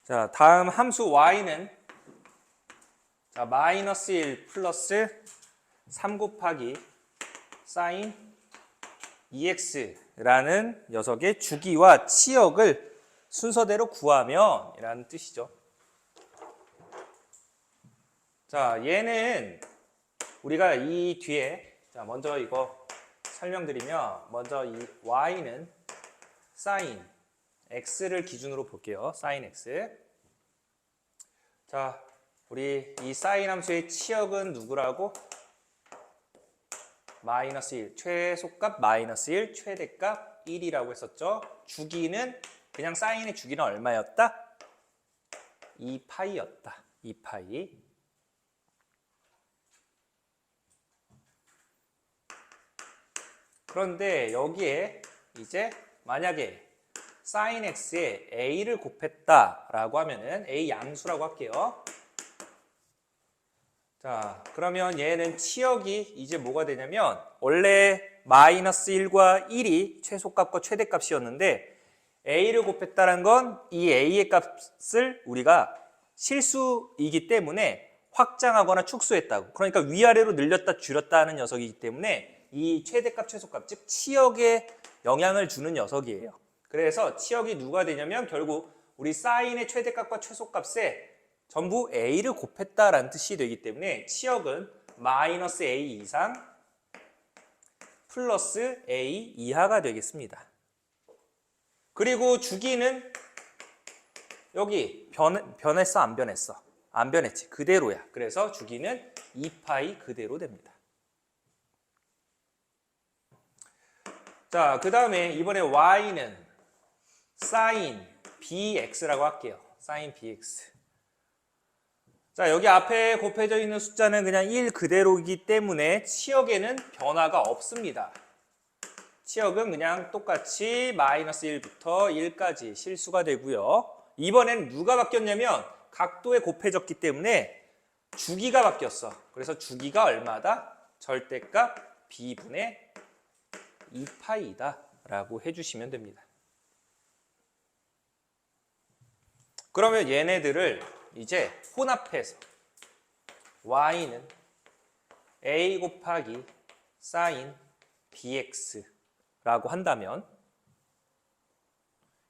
자, 다음 함수 y는 자, 마이너스 1 플러스 3 곱하기 사인 2x라는 녀석의 주기와 치역을 순서대로 구하면 이라는 뜻이죠. 자, 얘는 우리가 이 뒤에 자, 먼저 이거 설명드리면 먼저 이 y는 사인 x를 기준으로 볼게요. 사인 x. 자, 우리 이 사인 함수의 치역은 누구라고? 마이너스 1, 최소값 마이너스 1, 최대값 1이라고 했었죠. 주기는 그냥 사인의 주기는 얼마였다? 2파이였다. 2파이. 그런데 여기에 이제 만약에 사인 x에 a를 곱했다라고 하면은 a 양수라고 할게요. 자, 그러면 얘는 치역이 이제 뭐가 되냐면 원래 마이너스 1과 1이 최소값과 최대값이었는데 a를 곱했다는 건 이 a의 값을 우리가 실수이기 때문에 확장하거나 축소했다고. 그러니까 위아래로 늘렸다 줄였다 하는 녀석이기 때문에 이 최대값 최소값 즉 치역에 영향을 주는 녀석이에요. 그래서 치역이 누가 되냐면 결국 우리 사인의 최대값과 최소값에 전부 a를 곱했다라는 뜻이 되기 때문에 치역은 마이너스 a 이상 플러스 a 이하가 되겠습니다. 그리고 주기는 여기 변했어 안 변했어? 안 변했지. 그대로야. 그래서 주기는 2파이 그대로 됩니다. 자, 그 다음에 이번에 y는 사인 bx라고 할게요. 사인 bx. 자, 여기 앞에 곱해져 있는 숫자는 그냥 1 그대로이기 때문에 치역에는 변화가 없습니다. 치역은 그냥 똑같이 마이너스 1부터 1까지 실수가 되고요. 이번엔 누가 바뀌었냐면 각도에 곱해졌기 때문에 주기가 바뀌었어. 그래서 주기가 얼마다? 절대값 b분의 2파이다 라고 해주시면 됩니다. 그러면 얘네들을 이제 혼합해서 y는 a 곱하기 사인 bx라고 한다면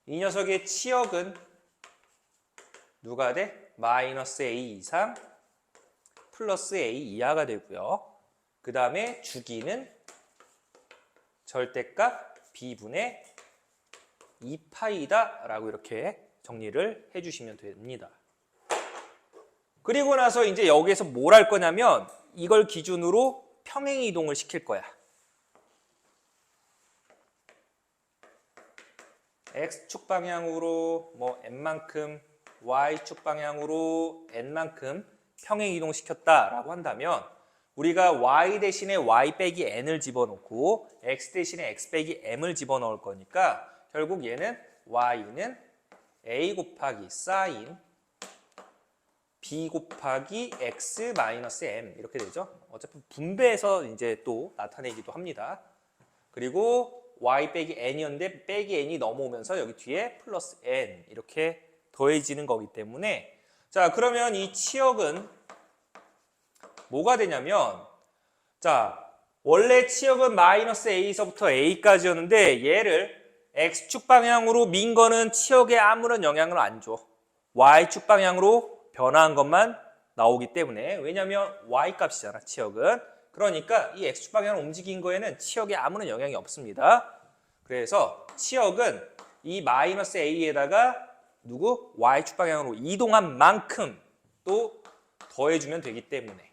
이 녀석의 치역은 누가 돼? 마이너스 a 이상 플러스 a 이하가 되고요. 그 다음에 주기는 절대값 b분의 2파이다 라고 이렇게 정리를 해주시면 됩니다. 그리고 나서 이제 여기에서 뭘 할 거냐면 이걸 기준으로 평행 이동을 시킬 거야. x축 방향으로 뭐 n만큼, y축 방향으로 n만큼 평행 이동시켰다라고 한다면 우리가 y 대신에 y 빼기 n을 집어넣고 x 대신에 x 빼기 m을 집어넣을 거니까 결국 얘는 y는 a 곱하기 사인 b 곱하기 x 마이너스 m 이렇게 되죠. 어차피 분배해서 이제 또 나타내기도 합니다. 그리고 y 빼기 n이었는데 빼기 n이 넘어오면서 여기 뒤에 플러스 n 이렇게 더해지는 거기 때문에 자, 그러면 이 치역은 뭐가 되냐면 자, 원래 치역은 마이너스 a서부터 a까지였는데 얘를 x축 방향으로 민 거는 치역에 아무런 영향을 안 줘. y축 방향으로 변화한 것만 나오기 때문에 왜냐하면 y값이잖아 치역은. 그러니까 이 x축 방향으로 움직인 거에는 치역에 아무런 영향이 없습니다. 그래서 치역은 이 마이너스 a에다가 누구? y축 방향으로 이동한 만큼 또 더해주면 되기 때문에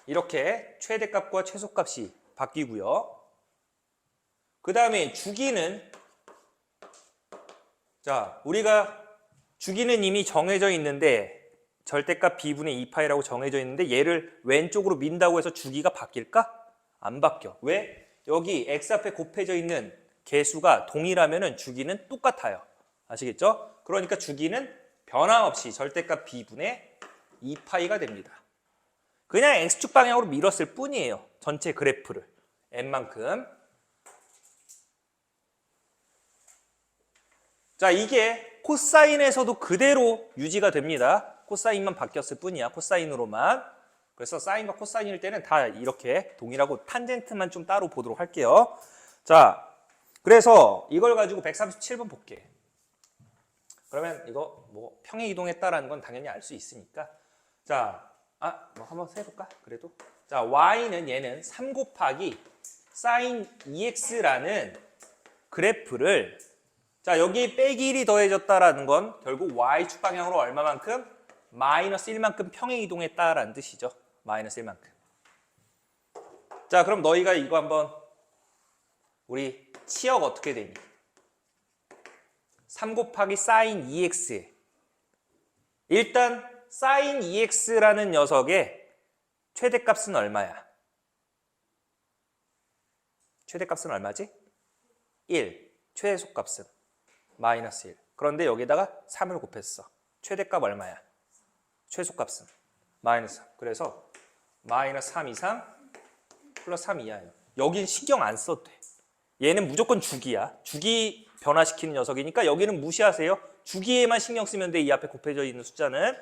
이렇게 최대값과 최소값이 바뀌고요. 그 다음에 주기는 자, 우리가 주기는 이미 정해져 있는데 절대값 b분의 2파이라고 정해져 있는데 얘를 왼쪽으로 민다고 해서 주기가 바뀔까? 안 바뀌어. 왜? 여기 x 앞에 곱해져 있는 개수가 동일하면 주기는 똑같아요. 아시겠죠? 그러니까 주기는 변함없이 절대값 b분의 2파이가 됩니다. 그냥 x축 방향으로 밀었을 뿐이에요. 전체 그래프를. n만큼. 자, 이게 코사인에서도 그대로 유지가 됩니다. 코사인만 바뀌었을 뿐이야. 코사인으로만. 그래서 사인과 코사인일 때는 다 이렇게 동일하고 탄젠트만 좀 따로 보도록 할게요. 자, 그래서 이걸 가지고 137번 볼게. 그러면 이거 뭐 평행 이동했다라는 건 당연히 알 수 있으니까. 자, 뭐 한번 해볼까? 그래도. 자, y는 얘는 3 곱하기 sin 2x라는 그래프를 자, 여기 빼기 1이 더해졌다라는 건 결국 y축 방향으로 얼마만큼? 마이너스 1만큼 평행 이동했다라는 뜻이죠. 마이너스 1만큼. 자, 그럼 너희가 이거 한번 우리 치역 어떻게 되니? 3 곱하기 sin 2x. 일단 sin 2x라는 녀석의 최대값은 얼마야? 최대값은 얼마지? 1. 최소값은 마이너스 1. 그런데 여기다가 3을 곱했어. 최대값 얼마야? 최소값은 마이너스 3. 그래서 마이너스 3 이상 플러스 3 이하예요. 여긴 신경 안 써도 돼. 얘는 무조건 주기야. 주기 변화시키는 녀석이니까 여기는 무시하세요. 주기에만 신경 쓰면 돼. 이 앞에 곱해져 있는 숫자는.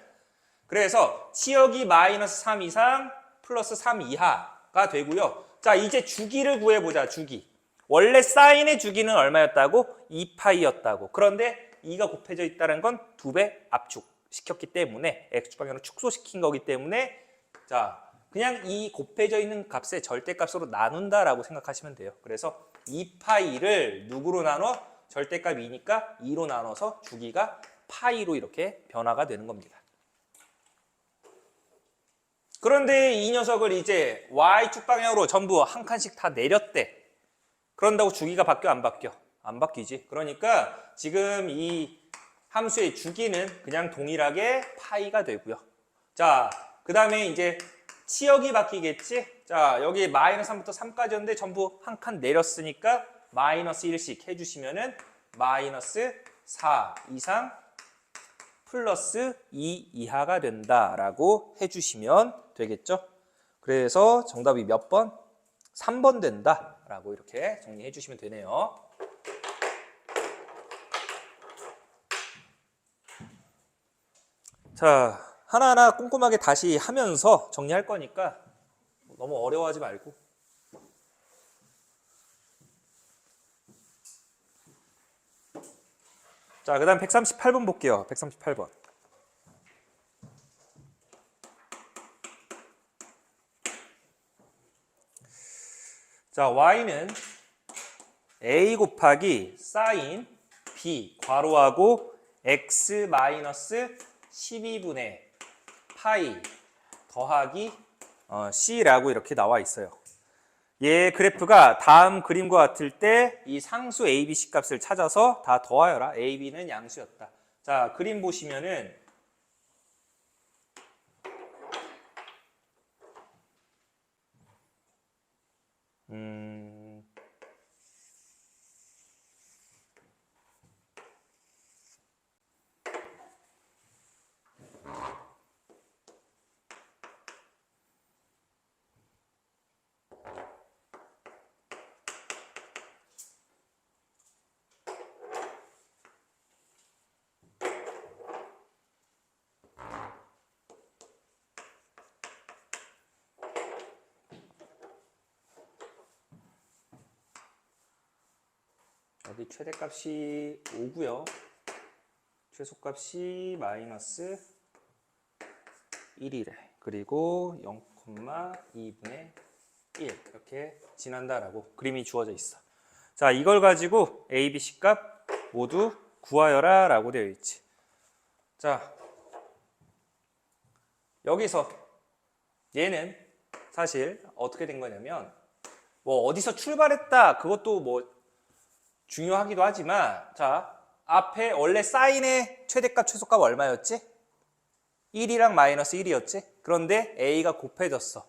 그래서 치역이 마이너스 3 이상 플러스 3 이하가 되고요. 자, 이제 주기를 구해보자. 주기. 원래 사인의 주기는 얼마였다고? 2파이였다고. 그런데 2가 곱해져 있다는 건 2배 압축시켰기 때문에 x축 방향으로 축소시킨 거기 때문에 자, 그냥 이 곱해져 있는 값의 절대값으로 나눈다라고 생각하시면 돼요. 그래서 2파이를 누구로 나눠? 절대값 2니까 2로 나눠서 주기가 파이로 이렇게 변화가 되는 겁니다. 그런데 이 녀석을 이제 y축 방향으로 전부 한 칸씩 다 내렸대. 그런다고 주기가 바뀌어 안 바뀌어? 안 바뀌지. 그러니까 지금 이 함수의 주기는 그냥 동일하게 파이가 되고요. 자, 그 다음에 이제 치역이 바뀌겠지? 자, 여기 마이너스 3부터 3까지였는데 전부 한 칸 내렸으니까 마이너스 1씩 해주시면은 마이너스 4 이상 플러스 2 이하가 된다라고 해주시면 되겠죠? 그래서 정답이 몇 번? 3번 된다라고 이렇게 정리해 주시면 되네요. 자, 하나하나 꼼꼼하게 다시 하면서 정리할 거니까 너무 어려워하지 말고. 자, 그 다음 138번 볼게요. 138번. 자, y는 a 곱하기 sin b 괄호하고 x 마이너스 12분의 파이 더하기 c라고 이렇게 나와 있어요. 얘 그래프가 다음 그림과 같을 때 이 상수 a, b, c 값을 찾아서 다 더하여라. a, b는 양수였다. 자, 그림 보시면은 여기 최대값이 5고요. 최소값이 마이너스 1이래. 그리고 0,2분의 1 이렇게 지난다라고 그림이 주어져 있어. 자, 이걸 가지고 A, B, C 값 모두 구하여라 라고 되어 있지. 자, 여기서 얘는 사실 어떻게 된 거냐면 뭐 어디서 출발했다 그것도 뭐 중요하기도 하지만 자, 앞에 원래 사인의 최대값 최소값 얼마였지? 1이랑 마이너스 1이었지? 그런데 A가 곱해졌어.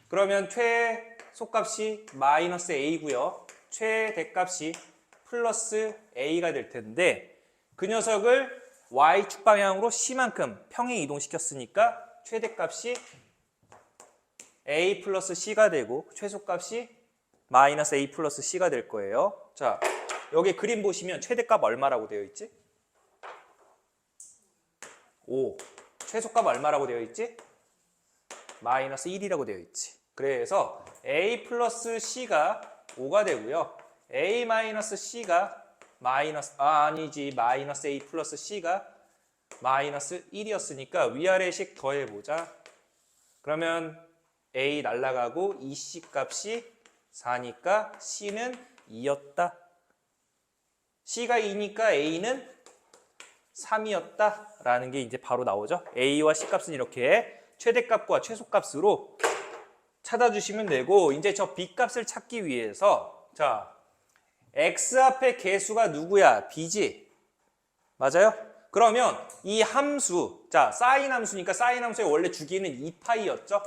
그러면 최소값이 마이너스 A고요. 최대값이 플러스 A가 될 텐데 그 녀석을 Y축 방향으로 C만큼 평행 이동시켰으니까 최대값이 A 플러스 C가 되고 최소값이 마이너스 A 플러스 C가 될 거예요. 자, 여기 그림 보시면 최대값 얼마라고 되어 있지? 5. 최소값 얼마라고 되어 있지? 마이너스 1이라고 되어 있지. 그래서 a 플러스 c가 5가 되고요. a 마이너스 c가 아니지. 마이너스 a 플러스 c가 마이너스 1이었으니까 위아래식 더해보자. 그러면 a 날라가고 이 c 값이 4니까 c는 2였다. c가 2니까 a는 3이었다 라는 게 이제 바로 나오죠. a와 c 값은 이렇게 최대값과 최소값으로 찾아주시면 되고, 이제 저 b 값을 찾기 위해서 자 x 앞에 개수가 누구야? b지. 맞아요? 그러면 이 함수, 자 사인 함수니까 사인 함수의 원래 주기는 2파이였죠.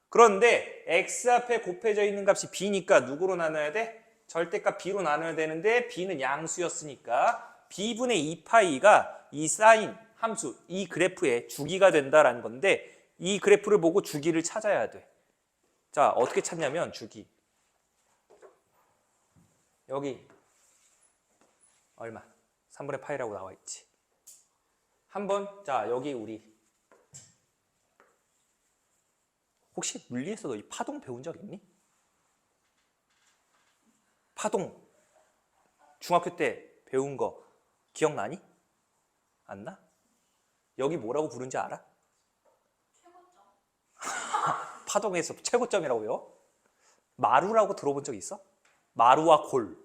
그런데 x 앞에 곱해져 있는 값이 b니까 누구로 나눠야 돼? 절대값 b로 나눠야 되는데 b는 양수였으니까 b분의 2파이가 이 사인 함수, 이 그래프의 주기가 된다라는 건데, 이 그래프를 보고 주기를 찾아야 돼. 자, 어떻게 찾냐면 주기. 여기 얼마? 3분의 파이라고 나와 있지. 한번 자, 여기 우리 혹시 물리에서 너 이 파동 배운 적 있니? 파동 중학교 때 배운 거 기억나니? 안 나? 여기 뭐라고 부른지 알아? 최고점. 파동에서 최고점이라고 외워? 마루라고 들어본 적 있어? 마루와 골.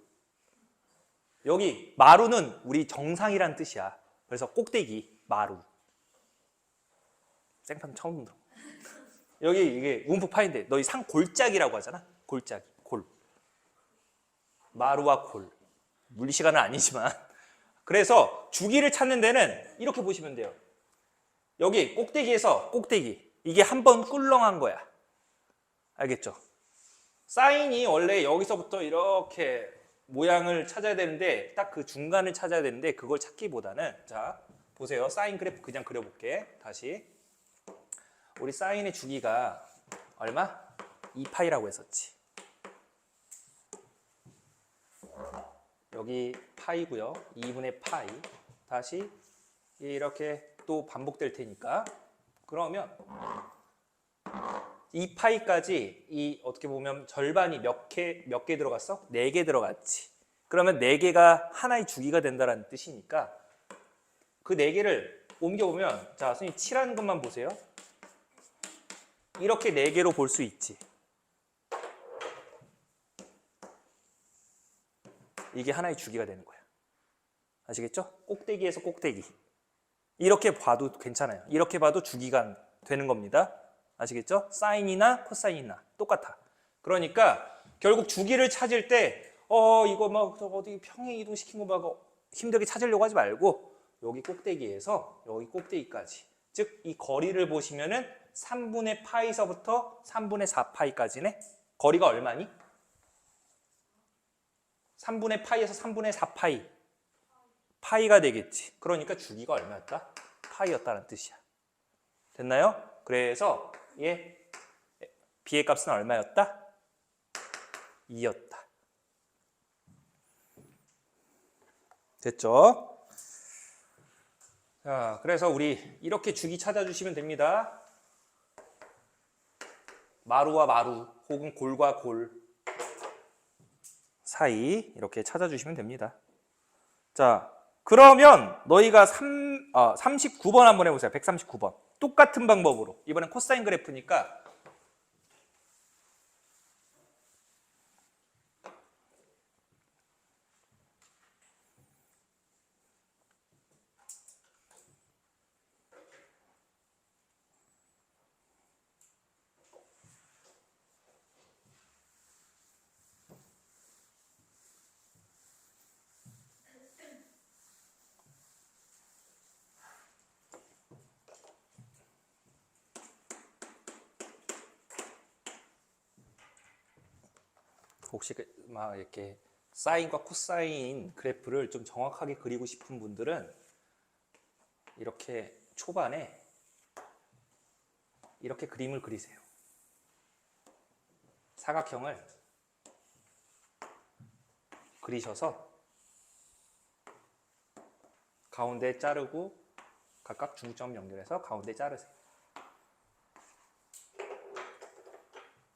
여기 마루는 우리 정상이란 뜻이야. 그래서 꼭대기, 마루. 생판 처음 들어. 여기 이게 음프 파인데 너희 상 골짜기라고 하잖아. 골짜기, 골. 마루와 골. 물리 시간은 아니지만. 그래서 주기를 찾는 데는 이렇게 보시면 돼요. 여기 꼭대기에서 꼭대기. 이게 한 번 꿀렁한 거야. 알겠죠? 사인이 원래 여기서부터 이렇게 모양을 찾아야 되는데 딱 그 중간을 찾아야 되는데 그걸 찾기보다는 자 보세요. 사인 그래프 그냥 그려볼게. 다시 우리 사인의 주기가 얼마? 2파이라고 했었지. 여기 파이고요. 2분의 파이. 다시 이렇게 또 반복될 테니까 그러면 2파이까지 이 어떻게 보면 절반이 몇 개 들어갔어? 4개 들어갔지. 그러면 4개가 하나의 주기가 된다는 뜻이니까 그 4개를 옮겨보면 자 선생님 7하는 것만 보세요. 이렇게 4개로 볼 수 있지. 이게 하나의 주기가 되는 거야. 아시겠죠? 꼭대기에서 꼭대기. 이렇게 봐도 괜찮아요. 이렇게 봐도 주기가 되는 겁니다. 아시겠죠? 사인이나 코사인이나 똑같아. 그러니까 결국 주기를 찾을 때 이거 막 어디 평행 이동시킨 거 막 힘들게 찾으려고 하지 말고 여기 꼭대기에서 여기 꼭대기까지, 즉 이 거리를 보시면은 3분의 파이서부터 3분의 4파이까지네. 거리가 얼마니? 3분의 파이에서 3분의 4파이. 파이가 되겠지. 그러니까 주기가 얼마였다? 파이였다는 뜻이야. 됐나요? 그래서 b의 값은 얼마였다? 2였다. 됐죠? 자, 그래서 우리 이렇게 주기 찾아주시면 됩니다. 마루와 마루 혹은 골과 골 사이 이렇게 찾아주시면 됩니다. 자, 그러면 너희가 39번 한번 해보세요. 139번. 똑같은 방법으로. 이번엔 코사인 그래프니까 혹시 막 이렇게 사인과 코사인 그래프를 좀 정확하게 그리고 싶은 분들은 이렇게 초반에 이렇게 그림을 그리세요. 사각형을 그리셔서 가운데 자르고 각각 중점 연결해서 가운데 자르세요.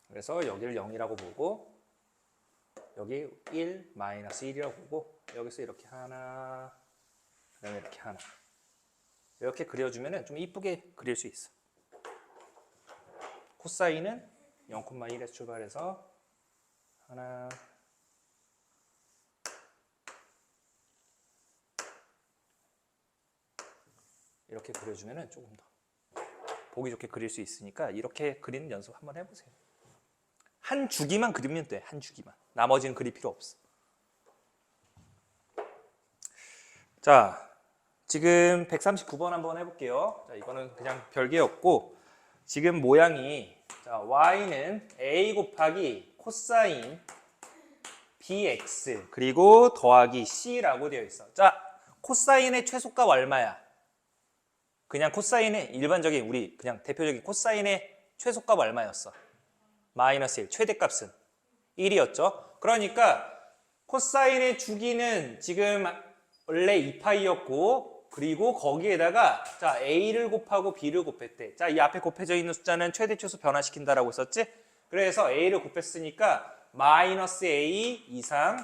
그래서 여기를 0이라고 보고 여기 1, 마이너스 1이라고 보고 여기서 이렇게 하나, 그 다음에 이렇게 하나 이렇게 그려주면 좀 이쁘게 그릴 수 있어. 코사인은 0,1에서 출발해서 하나, 이렇게 그려주면 조금 더 보기 좋게 그릴 수 있으니까 이렇게 그리는 연습 한번 해보세요. 한 주기만 그리면 돼. 한 주기만. 나머지는 그릴 필요 없어. 자, 지금 139번 한번 해볼게요. 자, 이거는 그냥 별개였고 지금 모양이 자, y는 a 곱하기 코사인 bx 그리고 더하기 c라고 되어 있어. 자, 코사인의 최소값 얼마야? 그냥 코사인의 일반적인 우리 그냥 대표적인 코사인의 최소값 얼마였어? 마이너스 1, 최대값은 1이었죠. 그러니까 코사인의 주기는 지금 원래 2파이였고 그리고 거기에다가 자 a를 곱하고 b를 곱했대. 자, 이 앞에 곱해져 있는 숫자는 최대 최소 변화시킨다라고 했었지? 그래서 a를 곱했으니까 마이너스 a 이상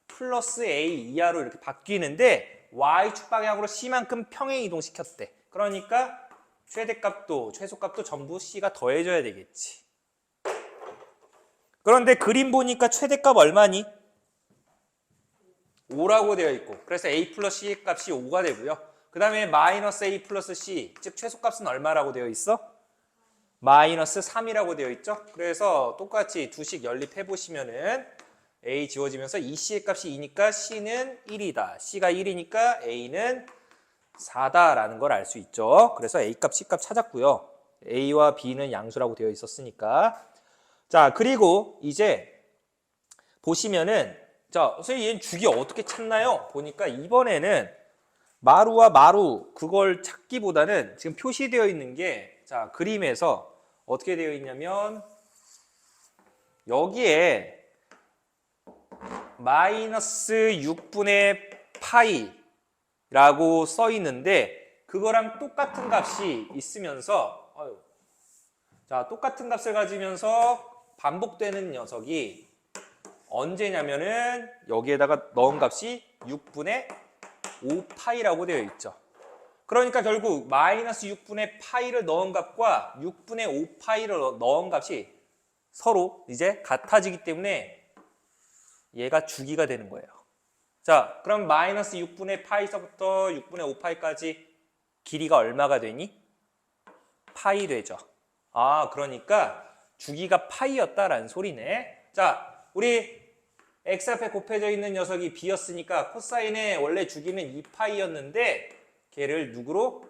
플러스 a 이하로 이렇게 바뀌는데 y축 방향으로 c만큼 평행 이동시켰대. 그러니까 최대값도 최소값도 전부 c가 더해져야 되겠지. 그런데 그림 보니까 최대값 얼마니? 5라고 되어 있고 그래서 a 플러스 c 값이 5가 되고요. 그 다음에 마이너스 a 플러스 c 즉 최소값은 얼마라고 되어 있어? 마이너스 3이라고 되어 있죠. 그래서 똑같이 두식 연립해 보시면은 a 지워지면서 이 c의 값이 2니까 c는 1이다. c가 1이니까 a는 4다라는 걸 알 수 있죠. 그래서 a 값, c 값 찾았고요. a와 b는 양수라고 되어 있었으니까. 자, 그리고 이제 보시면은 자, 선생님 얘는 주기 어떻게 찾나요? 보니까 이번에는 마루와 마루 그걸 찾기보다는 지금 표시되어 있는 게 자, 그림에서 어떻게 되어 있냐면 여기에 마이너스 6분의 파이라고 써 있는데 그거랑 똑같은 값이 있으면서 자, 똑같은 값을 가지면서 반복되는 녀석이 언제냐면은 여기에다가 넣은 값이 6분의 5파이라고 되어 있죠. 그러니까 결국 마이너스 6분의 파이를 넣은 값과 6분의 5파이를 넣은 값이 서로 이제 같아지기 때문에 얘가 주기가 되는 거예요. 자, 그럼 마이너스 6분의 파이서부터 6분의 5파이까지 길이가 얼마가 되니? 파이 되죠. 아, 그러니까 주기가 파이였다라는 소리네. 자, 우리 x 앞에 곱해져 있는 녀석이 b였으니까 코사인의 원래 주기는 2파이였는데 걔를 누구로?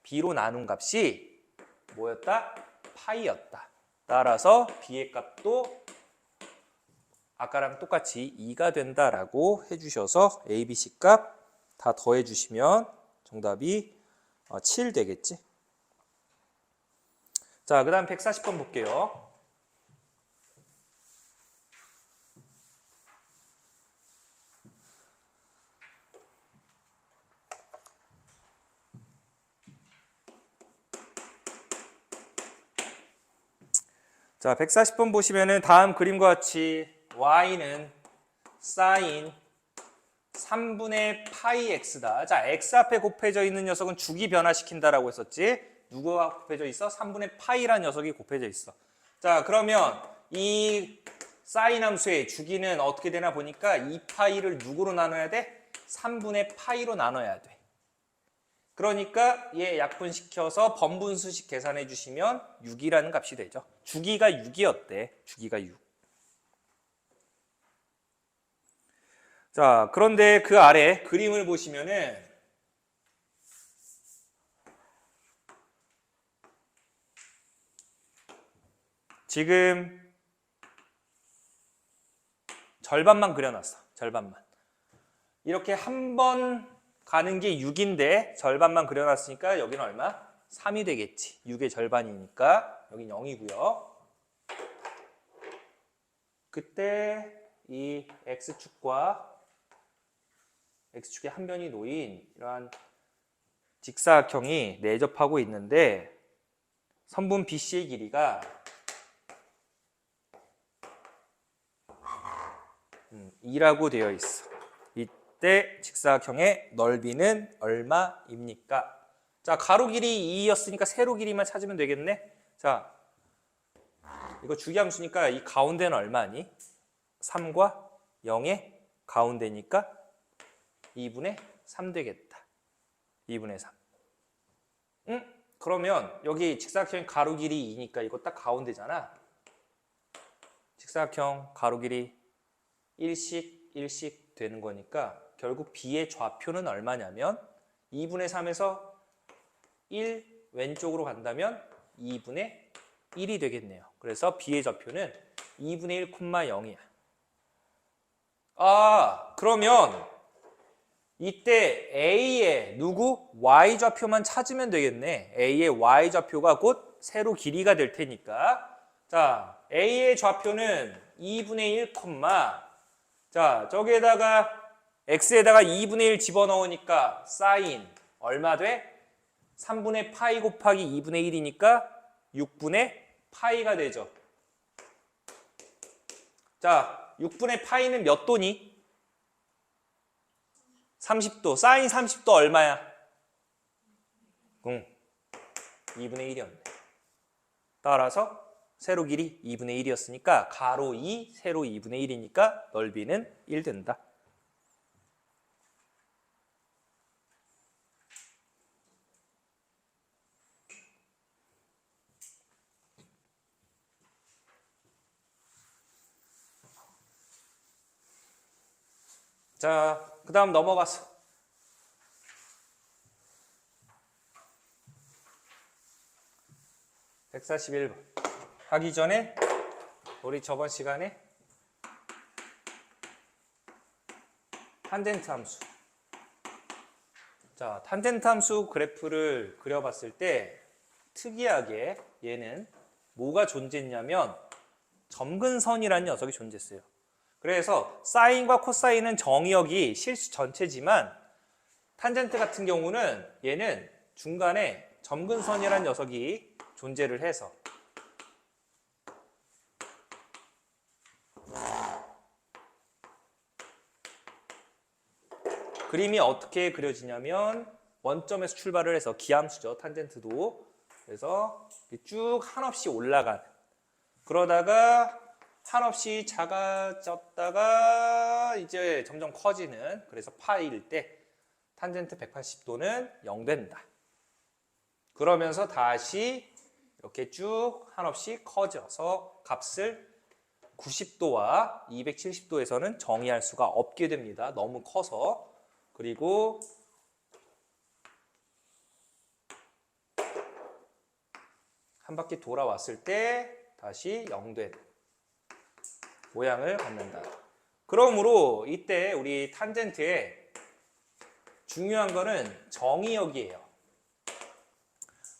b로 나눈 값이 뭐였다? 파이였다. 따라서 b의 값도 아까랑 똑같이 2가 된다라고 해주셔서 a, b, c 값 다 더해주시면 정답이 7 되겠지. 자, 그 다음 140번 볼게요. 자, 140번 보시면은 다음 그림과 같이 y는 사인 3분의 파이 x다. 자, x 앞에 곱해져 있는 녀석은 주기 변화시킨다라고 했었지. 누구가 곱해져 있어? 3분의 파이라는 녀석이 곱해져 있어. 자, 그러면 이 사인 함수의 주기는 어떻게 되나 보니까 2파이를 누구로 나눠야 돼? 3분의 파이로 나눠야 돼. 그러니까 얘 약분시켜서 번분수식 계산해 주시면 6이라는 값이 되죠. 주기가 6이었대. 주기가 6. 자, 그런데 그 아래 그림을 보시면은 지금 절반만 그려놨어. 절반만. 이렇게 한 번 가는 게 6인데 절반만 그려놨으니까 여기는 얼마? 3이 되겠지. 6의 절반이니까 여긴 0이고요. 그때 이 x축과 x축의 한 변이 놓인 이러한 직사각형이 내접하고 있는데 선분 BC의 길이가 2라고 되어 있어. 이때 직사각형의 넓이는 얼마입니까? 자, 가로 길이 2였으니까 세로 길이만 찾으면 되겠네. 자, 이거 주기함수니까 이 가운데는 얼마니? 3과 0의 가운데니까 2분의 3 되겠다. 2분의 3. 그러면 여기 직사각형 가로 길이 2니까 이거 딱 가운데잖아. 직사각형 가로 길이 1씩 되는 거니까 결국 B의 좌표는 얼마냐면 2분의 3에서 1 왼쪽으로 간다면 2분의 1이 되겠네요. 그래서 B의 좌표는 2분의 1,0이야. 아, 그러면 이때 A의 누구? Y좌표만 찾으면 되겠네. A의 Y좌표가 곧 세로 길이가 될 테니까. 자, A의 좌표는 2분의 1, 자, 저기에다가 X에다가 2분의 1 집어넣으니까 사인 얼마 돼? 3분의 파이 곱하기 2분의 1이니까 6분의 파이가 되죠. 자, 6분의 파이는 몇 도니? 30도. 사인 30도 얼마야? 2분의 1이었네. 따라서 세로 길이 2분의 1이었으니까 가로 2, 세로 2분의 1이니까 넓이는 1 된다. 자, 그 다음 넘어가서 (141번) 하기 전에 우리 저번 시간에 탄젠트 함수. 자, 탄젠트 함수 그래프를 그려봤을 때 특이하게 얘는 뭐가 존재했냐면 점근선이라는 녀석이 존재했어요. 그래서 사인과 코사인은 정의역이 실수 전체지만 탄젠트 같은 경우는 얘는 중간에 점근선이라는 녀석이 존재를 해서 그림이 어떻게 그려지냐면 원점에서 출발을 해서 기함수죠. 탄젠트도. 그래서 쭉 한없이 올라가는. 그러다가 한없이 작아졌다가 이제 점점 커지는. 그래서 파이일 때 탄젠트 180도는 0 된다. 그러면서 다시 이렇게 쭉 한없이 커져서 값을 90도와 270도에서는 정의할 수가 없게 됩니다. 너무 커서. 그리고 한 바퀴 돌아왔을 때 다시 0된 모양을 갖는다. 그러므로 이때 우리 탄젠트에 중요한 거는 정의역이에요.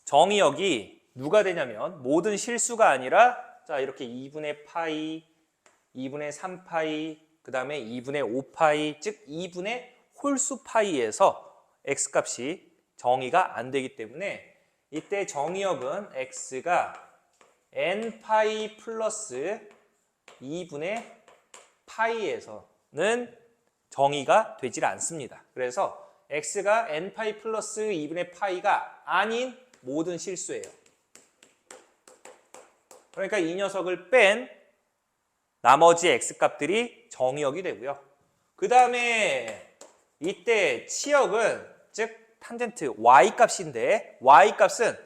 정의역이 누가 되냐면 모든 실수가 아니라 자, 이렇게 2분의 파이, 2분의 3파이, 그 다음에 2분의 5파이, 즉 2분의 홀수 파이에서 x값이 정의가 안 되기 때문에 이때 정의역은 x가 n파이 플러스 2분의 파이에서는 정의가 되질 않습니다. 그래서 x가 n파이 플러스 2분의 파이가 아닌 모든 실수예요. 그러니까 이 녀석을 뺀 나머지 x값들이 정의역이 되고요. 그 다음에 이때 치역은 즉 탄젠트 y값인데 y값은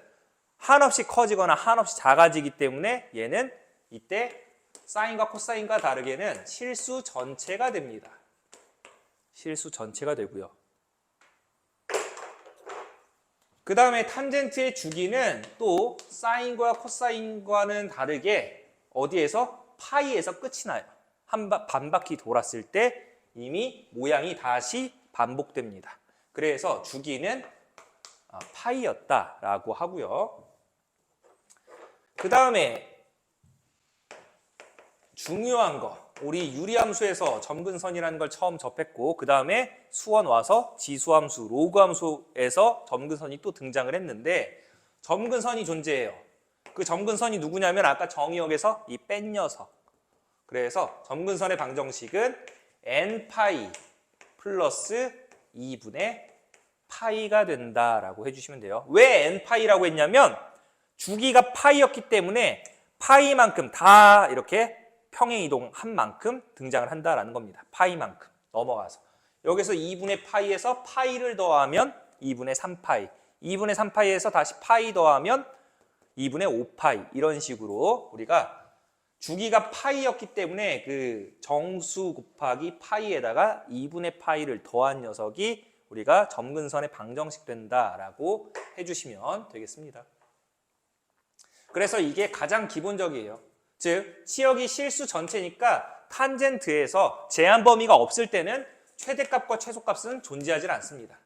한없이 커지거나 한없이 작아지기 때문에 얘는 이때 사인과 코사인과 다르게는 실수 전체가 됩니다. 실수 전체가 되고요. 그 다음에 탄젠트의 주기는 또 사인과 코사인과는 다르게 어디에서? 파이에서 끝이 나요. 반 바퀴 돌았을 때 이미 모양이 다시 반복됩니다. 그래서 주기는 파이였다라고 하고요. 그 다음에 중요한 거 우리 유리함수에서 점근선이라는 걸 처음 접했고 그 다음에 수원 와서 지수함수, 로그함수에서 점근선이 또 등장을 했는데 점근선이 존재해요. 그 점근선이 누구냐면 아까 정의역에서 이 뺀 녀석. 그래서 점근선의 방정식은 n파이 플러스 2분의 파이가 된다라고 해주시면 돼요. 왜 n파이라고 했냐면 주기가 파이였기 때문에 파이만큼 다 이렇게 평행 이동한 만큼 등장을 한다라는 겁니다. 파이만큼 넘어가서 여기서 2분의 파이에서 파이를 더하면 2분의 3파이 2분의 3파이에서 다시 파이 더하면 2분의 5파이 이런 식으로 우리가 주기가 파이였기 때문에 그 정수 곱하기 파이에다가 2분의 파이를 더한 녀석이 우리가 점근선의 방정식 된다라고 해주시면 되겠습니다. 그래서 이게 가장 기본적이에요. 즉 치역이 실수 전체니까 탄젠트에서 제한 범위가 없을 때는 최대값과 최소값은 존재하지 않습니다.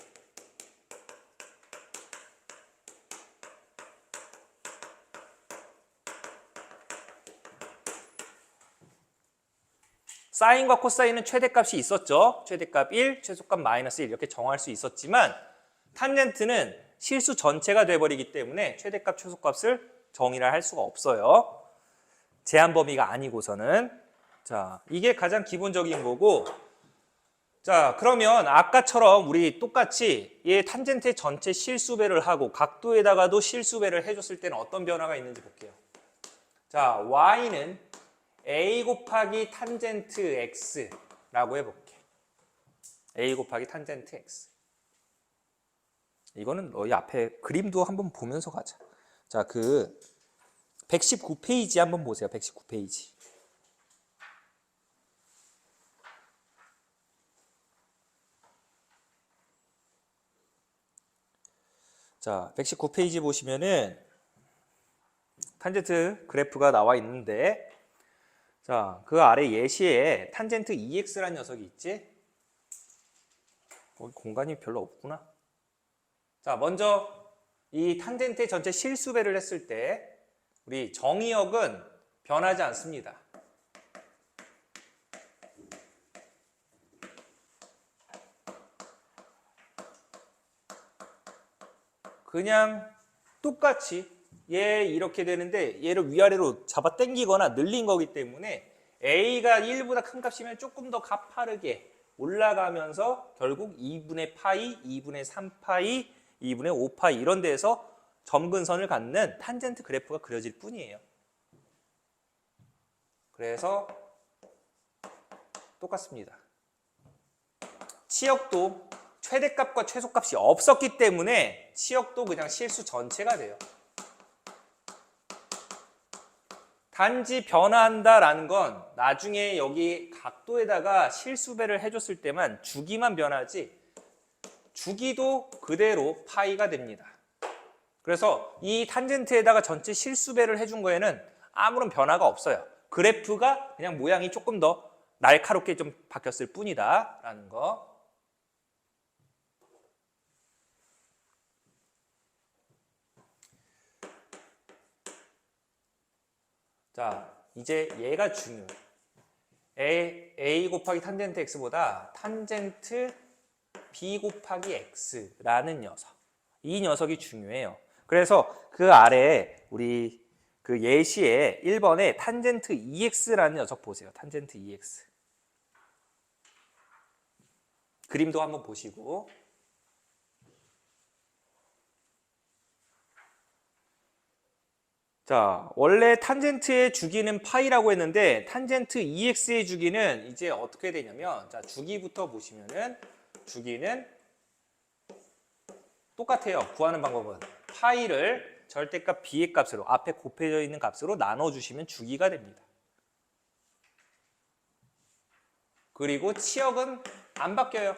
사인과 코사인은 최대값이 있었죠. 최대값 1, 최소값 마이너스 1 이렇게 정할 수 있었지만 탄젠트는 실수 전체가 돼버리기 때문에 최대값, 최소값을 정의를 할 수가 없어요. 제한 범위가 아니고서는. 자, 이게 가장 기본적인 거고. 자, 그러면 아까처럼 우리 똑같이 얘 탄젠트의 전체 실수배를 하고 각도에다가도 실수배를 해줬을 때는 어떤 변화가 있는지 볼게요. 자, y는 a 곱하기 탄젠트 x라고 해볼게. a 곱하기 탄젠트 x. 이거는 너희 앞에 그림도 한번 보면서 가자. 자, 그 119페이지 한번 보세요. 119페이지. 자, 119페이지 보시면은 탄젠트 그래프가 나와 있는데 자, 그 아래 예시에 탄젠트 EX라는 녀석이 있지? 공간이 별로 없구나. 자, 먼저 이 탄젠트의 전체 실수배를 했을 때 우리 정의역은 변하지 않습니다. 그냥 똑같이 얘 이렇게 되는데 얘를 위아래로 잡아 당기거나 늘린 거기 때문에 A가 1보다 큰 값이면 조금 더 가파르게 올라가면서 결국 2분의 파이, 2분의 3파이, 2분의 5파이 이런 데에서 점근선을 갖는 탄젠트 그래프가 그려질 뿐이에요. 그래서 똑같습니다. 치역도 최대값과 최소값이 없었기 때문에 치역도 그냥 실수 전체가 돼요. 단지 변화한다라는 건 나중에 여기 각도에다가 실수배를 해줬을 때만 주기만 변하지 주기도 그대로 파이가 됩니다. 그래서 이 탄젠트에다가 전체 실수배를 해준 거에는 아무런 변화가 없어요. 그래프가 그냥 모양이 조금 더 날카롭게 좀 바뀌었을 뿐이다 라는 거. 자, 이제 얘가 중요해. A 곱하기 탄젠트 x보다 탄젠트 B 곱하기 x라는 녀석. 이 녀석이 중요해요. 그래서 그 아래에 우리 그 예시에 1번에 탄젠트 EX라는 녀석 보세요. 탄젠트 EX. 그림도 한번 보시고. 자, 원래 탄젠트의 주기는 파이라고 했는데 탄젠트 EX의 주기는 이제 어떻게 되냐면 자, 주기부터 보시면은 주기는 똑같아요. 구하는 방법은 파이를 절대값 b의 값으로 앞에 곱해져 있는 값으로 나눠주시면 주기가 됩니다. 그리고 치역은 안 바뀌어요.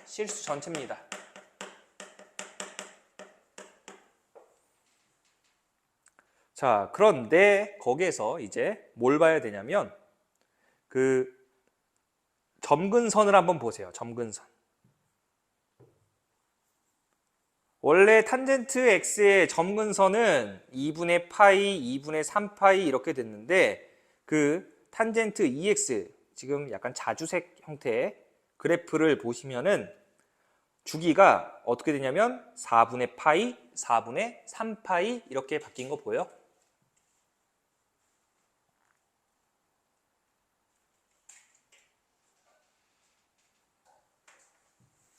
실수 전체입니다. 자, 그런데 거기에서 이제 뭘 봐야 되냐면 그 점근선을 한번 보세요. 점근선. 원래 탄젠트 x의 점근선은 2분의 파이, 2분의 3파이 이렇게 됐는데 그 탄젠트 EX 지금 약간 자주색 형태의 그래프를 보시면은 주기가 어떻게 되냐면 4분의 파이, 4분의 3파이 이렇게 바뀐 거 보여요?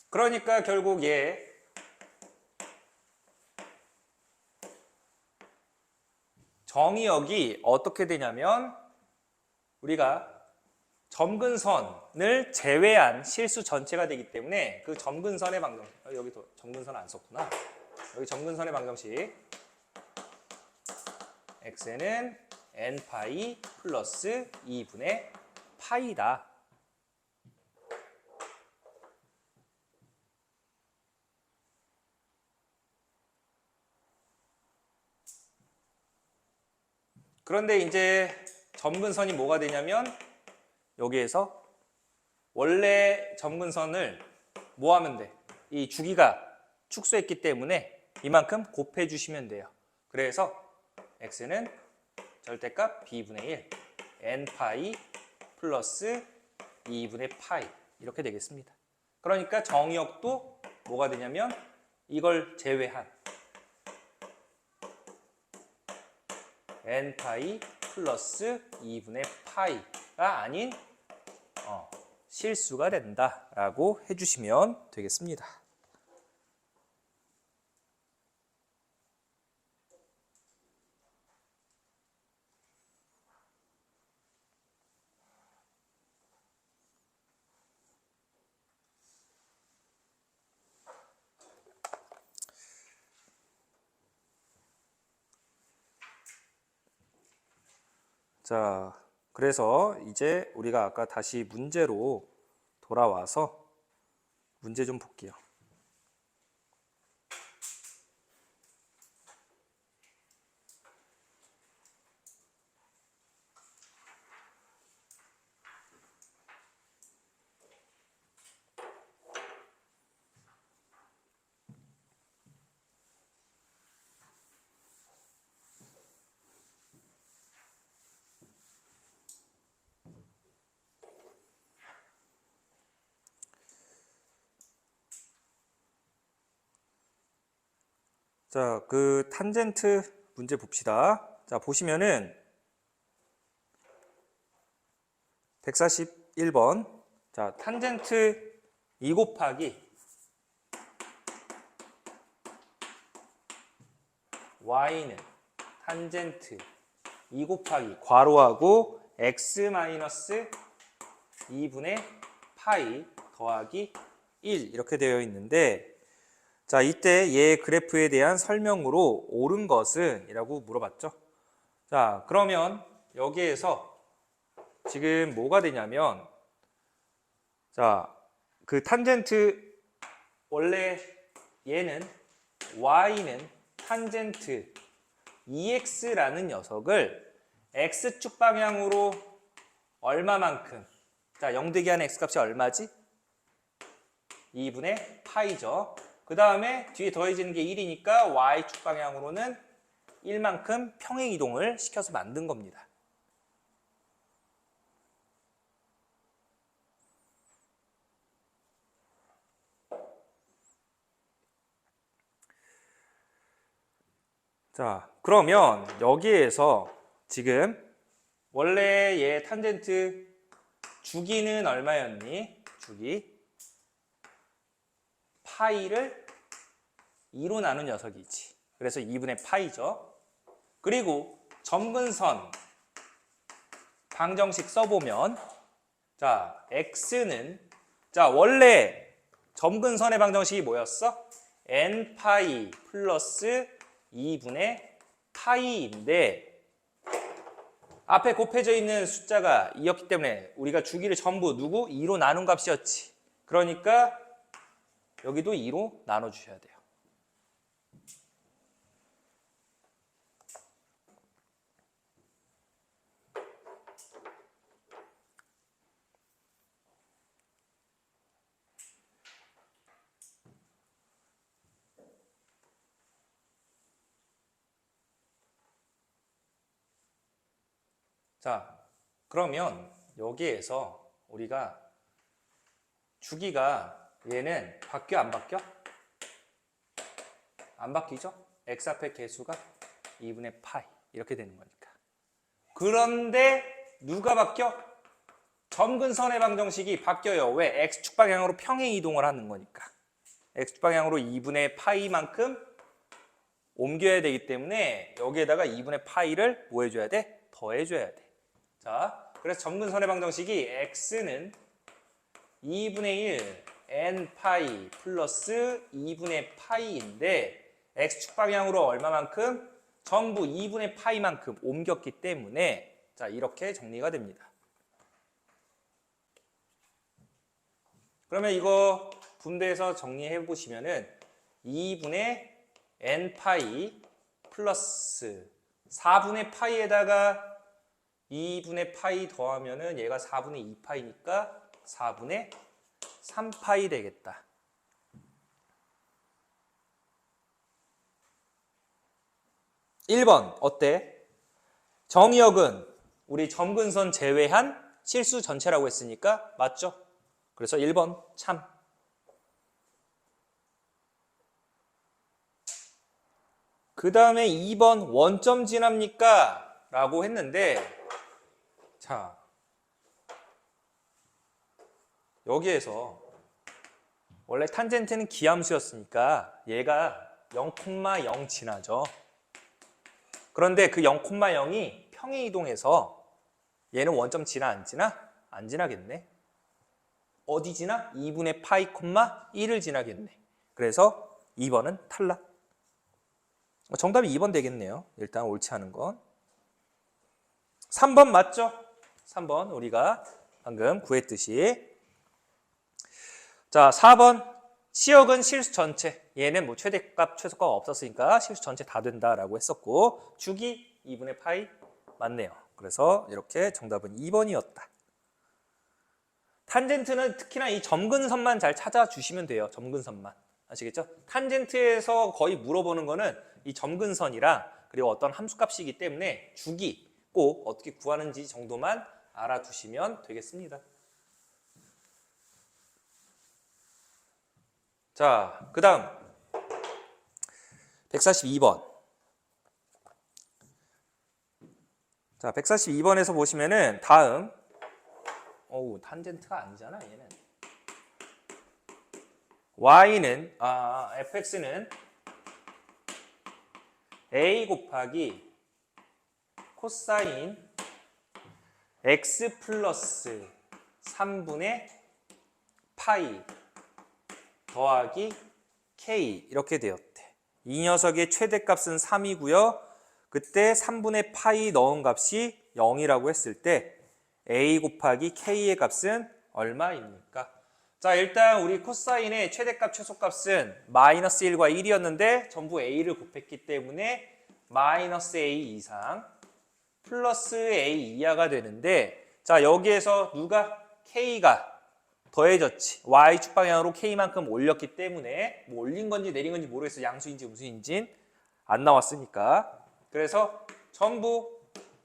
그러니까 결국 얘 정의역이 어떻게 되냐면 우리가 점근선을 제외한 실수 전체가 되기 때문에 그 점근선의 방정식 여기도 점근선 안 썼구나. 여기 점근선의 방정식 x는 n파이 플러스 2분의 파이다. 그런데 이제 점근선이 뭐가 되냐면 여기에서 원래 점근선을 뭐 하면 돼? 이 주기가 축소했기 때문에 이만큼 곱해 주시면 돼요. 그래서 x는 절대값 b분의 1 n파이 플러스 2분의 파이 이렇게 되겠습니다. 그러니까 정의역도 뭐가 되냐면 이걸 제외한 n파이 플러스 2분의 파이가 아닌 실수가 된다라고 해주시면 되겠습니다. 자, 그래서 이제 우리가 아까 다시 문제로 돌아와서 문제 좀 볼게요. 자, 그 탄젠트 문제 봅시다. 자, 보시면은 141번. 자, 탄젠트 2 곱하기 y는 탄젠트 2 곱하기 괄호하고 x 마이너스 2분의 파이 더하기 1 이렇게 되어 있는데 자, 이때 얘 그래프에 대한 설명으로 옳은 것은 이라고 물어봤죠. 자, 그러면 여기에서 지금 뭐가 되냐면 자, 그 탄젠트 원래 얘는 y는 탄젠트 2x라는 녀석을 x축 방향으로 얼마만큼 자, 0대기하는 x값이 얼마지? 2분의 파이죠. 그 다음에 뒤에 더해지는 게 1이니까 y축 방향으로는 1만큼 평행이동을 시켜서 만든 겁니다. 자, 그러면 여기에서 지금 원래 얘 탄젠트 주기는 얼마였니? 주기 파이를 2로 나눈 녀석이지. 그래서 2분의 파이죠. 그리고 점근선 방정식 써보면 자, x는 자, 원래 점근선의 방정식이 뭐였어? n파이 플러스 2분의 파이인데 앞에 곱해져 있는 숫자가 2였기 때문에 우리가 주기를 전부 누구? 2로 나눈 값이었지. 그러니까 여기도 2로 나눠주셔야 돼요. 자, 그러면 여기에서 우리가 주기가 얘는 바뀌어 안 바뀌어? 안 바뀌죠? x 앞에 개수가 2분의 파이 이렇게 되는 거니까. 그런데 누가 바뀌어? 점근선의 방정식이 바뀌어요. 왜? x축 방향으로 평행 이동을 하는 거니까. x축 방향으로 2분의 파이만큼 옮겨야 되기 때문에 여기에다가 2분의 파이를 뭐 해줘야 돼? 더해줘야 돼. 자, 그래서 점근선의 방정식이 x는 2분의 1 n 파이 플러스 2분의 파이인데 x축 방향으로 얼마만큼? 전부 2분의 파이만큼 옮겼기 때문에 자 이렇게 정리가 됩니다. 그러면 이거 분배해서 정리해 보시면은 2분의 n 파이 플러스 4분의 파이에다가 2분의 파이 더하면은 얘가 4분의 2파이니까 4분의 3파이 되겠다. (1번) 어때? 정의역은 우리 점근선 제외한 실수 전체라고 했으니까 맞죠? 그래서 1번 참. 그 다음에 2번 원점 지납니까? 라고 했는데 자 여기에서 원래 탄젠트는 기함수였으니까 얘가 0,0 지나죠. 그런데 그 0,0이 평행 이동해서 얘는 원점 지나 안 지나? 안 지나겠네. 어디 지나? 2분의 파이, 1을 지나겠네. 그래서 2번은 탈락. 정답이 2번 되겠네요. 일단 옳지 않은 건. 3번 맞죠? 3번 우리가 방금 구했듯이. 자, 4번 치역은 실수 전체. 얘는 뭐 최대값, 최소값 없었으니까 실수 전체 다 된다라고 했었고 주기 2분의 파이 맞네요. 그래서 이렇게 정답은 2번이었다. 탄젠트는 특히나 이 점근선만 잘 찾아주시면 돼요. 점근선만. 아시겠죠? 탄젠트에서 거의 물어보는 거는 이 점근선이랑 그리고 어떤 함수값이기 때문에 주기 꼭 어떻게 구하는지 정도만 알아두시면 되겠습니다. 자, 그 다음 142번. 자, 142번에서 보시면은 다음 어우, 탄젠트가 아니잖아, 얘는. y는 fx는 a 곱하기 코사인 x 플러스 3분의 파이 더하기 k 이렇게 되었대. 이 녀석의 최대값은 3이고요. 그때 3분의 파이 넣은 값이 0이라고 했을 때 a 곱하기 k의 값은 얼마입니까? 자, 일단 우리 코사인의 최대값, 최소값은 마이너스 1과 1이었는데 전부 a를 곱했기 때문에 마이너스 a 이상 플러스 a 이하가 되는데 자, 여기에서 누가? k가 더해졌지. y축 방향으로 k만큼 올렸기 때문에 뭐 올린 건지 내린 건지 모르겠어. 양수인지 음수인지 안 나왔으니까. 그래서 전부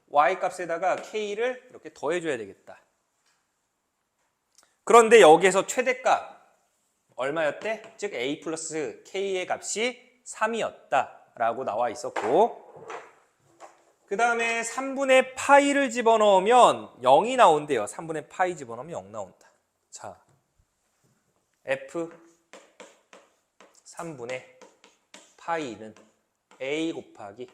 y값에다가 k를 이렇게 더해줘야 되겠다. 그런데 여기에서 최대값 얼마였대? 즉 a 플러스 k의 값이 3이었다 라고 나와 있었고 그 다음에 3분의 파이를 집어넣으면 0이 나온대요. 3분의 파이 집어넣으면 0 나온다. 자, f 3분의 파이는 a 곱하기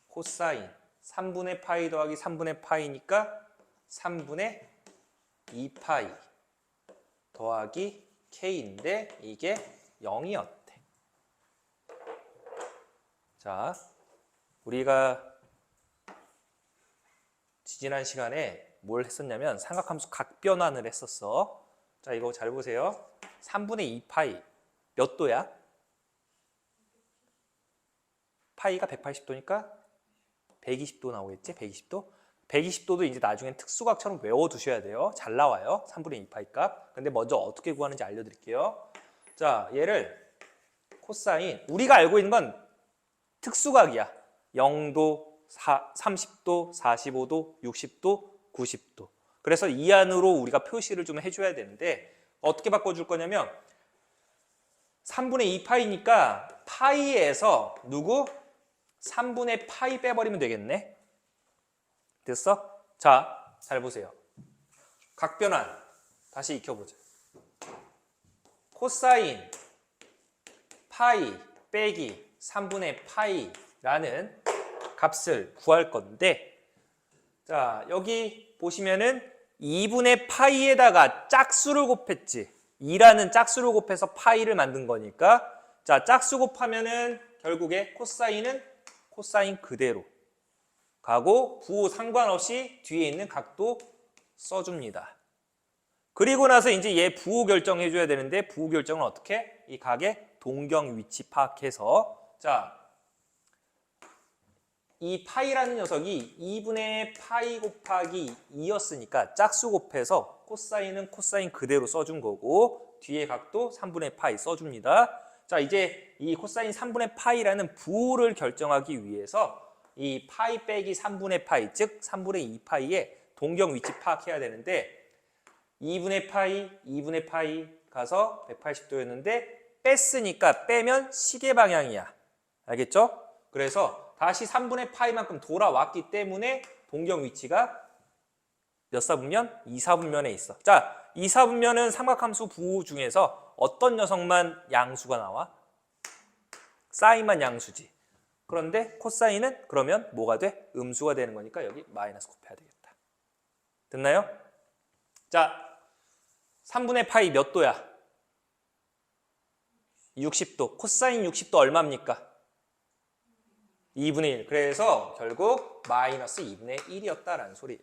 코사인 3분의 파이 더하기 3분의 파이니까 3분의 2파이 더하기 k인데 이게 0이었대. 자, 우리가 지난 시간에 뭘 했었냐면 삼각함수 각변환을 했었어. 자, 이거 잘 보세요. 3분의 2파이 몇 도야? 파이가 180도니까 120도 나오겠지? 120도? 120도도 이제 나중엔 특수각처럼 외워두셔야 돼요. 잘 나와요. 3분의 2파이 값. 근데 먼저 어떻게 구하는지 알려드릴게요. 자, 얘를 코사인 우리가 알고 있는 건 특수각이야. 0도, 30도, 45도, 60도, 90도. 그래서 이 안으로 우리가 표시를 좀 해줘야 되는데 어떻게 바꿔줄 거냐면 3분의 2 파이니까 파이에서 누구? 3분의 파이 빼버리면 되겠네. 됐어? 자, 잘 보세요. 각변환 다시 익혀보자. 코사인 파이 빼기 3분의 파이라는 값을 구할 건데, 자, 여기 보시면은 2분의 파이에다가 짝수를 곱했지. 2라는 짝수를 곱해서 파이를 만든 거니까, 자, 짝수 곱하면은 결국에 코사인은 코사인 그대로 가고 부호 상관없이 뒤에 있는 각도 써줍니다. 그리고 나서 이제 얘 부호 결정해 줘야 되는데, 부호 결정은 어떻게? 이 각의 동경 위치 파악해서, 자, 이 파이라는 녀석이 2분의 파이 곱하기 2였으니까 짝수 곱해서 코사인은 코사인 그대로 써준 거고 뒤에 각도 3분의 파이 써줍니다. 자, 이제 이 코사인 3분의 파이라는 부호를 결정하기 위해서 이 파이 빼기 3분의 파이, 즉 3분의 2파이의 동경 위치 파악해야 되는데 2분의 파이 가서 180도였는데 뺐으니까 빼면 시계 방향이야. 알겠죠? 그래서 다시 3분의 파이만큼 돌아왔기 때문에 동경 위치가 몇 사분면? 2사분면에 있어. 자, 2사분면은 삼각함수 부호 중에서 어떤 녀석만 양수가 나와? 사인만 양수지. 그런데 코사인은 그러면 뭐가 돼? 음수가 되는 거니까 여기 마이너스 곱해야 되겠다. 됐나요? 자, 3분의 파이 몇 도야? 60도. 코사인 60도 얼마입니까? 2분의 1. 그래서 결국 마이너스 2분의 1이었다라는 소리예요.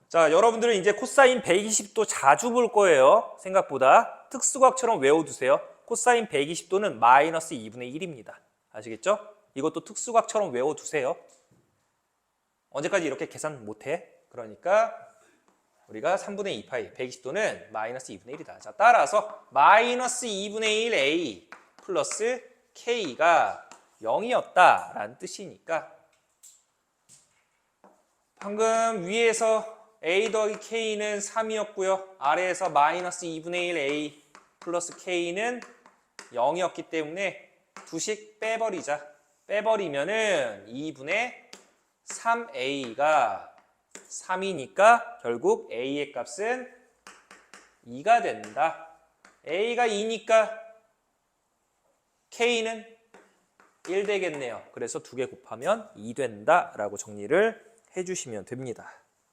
자, 여러분들은 이제 코사인 120도 자주 볼 거예요. 생각보다. 특수각처럼 외워두세요. 코사인 120도는 마이너스 2분의 1입니다. 아시겠죠? 이것도 특수각처럼 외워두세요. 언제까지 이렇게 계산 못해? 그러니까 우리가 3분의 2파이 120도는 마이너스 2분의 1이다. 자, 따라서 마이너스 2분의 1 A 플러스 K가 0이었다라는 뜻이니까 방금 위에서 A 더하기 K는 3이었고요. 아래에서 마이너스 2분의 1 A 플러스 K는 0이었기 때문에 두식 빼버리자. 빼버리면은 2분의 3A가 3이니까 결국 A의 값은 2가 된다. A가 2니까 K는 1 되겠네요. 그래서 두 개 곱하면 2 된다라고 정리를 해주시면 됩니다.